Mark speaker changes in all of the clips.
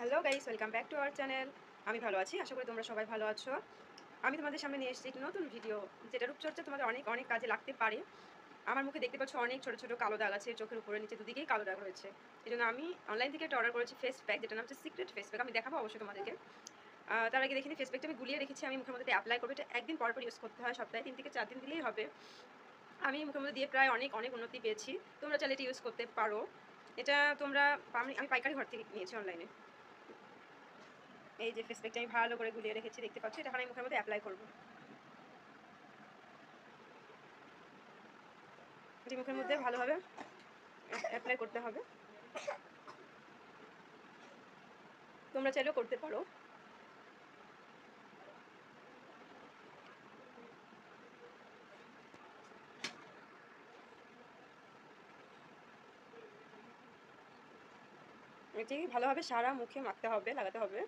Speaker 1: Hello guys, welcome back to our channel. আমি ভালো আছি, আশা করি তোমরা সবাই ভালো আছো। আমি তোমাদের সামনে নিয়ে এসেছি একটি নতুন ভিডিও, যেটা রূপচর্চা তোমাদের অনেক অনেক কাজে লাগতে পারে। আমার মুখে দেখতে পাচ্ছ অনেক ছোট ছোট কালো দাগ আছে, চোখের উপরে নিচে দুদিকেই কালো দাগ রয়েছে। এই জন্য আমি অনলাইন থেকে একটা অর্ডার করেছি ফেস প্যাক, যেটা নাম হচ্ছে সিক্রেট ফেস প্যাক। আমি দেখাবো অবশ্যই তোমাদেরকে। তার আগে দেখিনি ফেস প্যাকটা আমি গুলিয়ে রেখেছি, আমি মুখের মধ্যে অ্যাপ্লাই করবো। এটা একদিন পর পর ইউজ করতে হয়, সপ্তাহে 3 থেকে 4 দিন দিলেই হবে। আমি মুখের মধ্যে দিয়ে প্রায় অনেক অনেক উন্নতি পেয়েছি। তোমরা চাইলে এটা ইউজ করতে পারো। এটা তোমরা আমি পাইকারি ঘর থেকে নিয়েছি অনলাইনে। এই যে ফেস প্যাকটা আমি ভালো করে গুলিয়ে রেখেছি, দেখতে পাচ্ছি। এটা এখন আমি মুখের মধ্যে অ্যাপ্লাই করবো। এটি মুখের মধ্যে ভালোভাবে অ্যাপ্লাই করতে হবে। তোমরা চাইলেও করতে পারো। এটি ভালোভাবে সারা মুখে মাখতে হবে, লাগাতে হবে।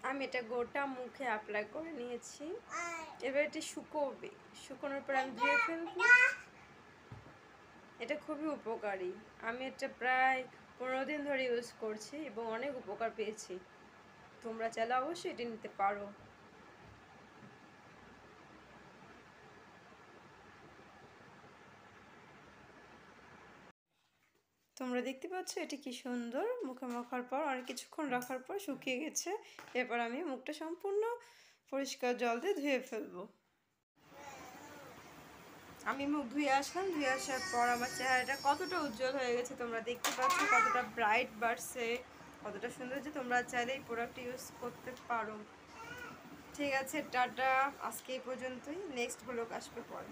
Speaker 1: আমি এটা গোটা মুখে অ্যাপ্লাই করে নিয়েছি। এবার এটি শুকোবে, শুকোনোর পর আমি ধুয়ে ফেলবো। এটা খুবই উপকারী। আমি এটা প্রায় 15 দিন ধরে ইউজ করছি এবং অনেক উপকার পেয়েছি। তোমরা চাইলে অবশ্যই এটি নিতে পারো। তোমরা দেখতে পাচ্ছ এটি কি সুন্দর। মুখে মাখার পর অনেক কিছুক্ষণ রাখার পর শুকিয়ে গেছে। এরপর আমি মুখটা সম্পূর্ণ পরিষ্কার জল দিয়ে ধুয়ে ফেলবো। আমি মুখ ধুয়ে আসলাম, ধুয়ে আসার পর আমার চেহারাটা কতটা উজ্জ্বল হয়ে গেছে তোমরা দেখতে পাচ্ছ, কতটা ব্রাইট বাড়ছে, কতটা সুন্দর। যে তোমরা চাইলে এই প্রোডাক্ট ইউজ করতে পারো। ঠিক আছে, টাটা। আজকে এই পর্যন্তই, নেক্সট ব্লগ আসবে পরে।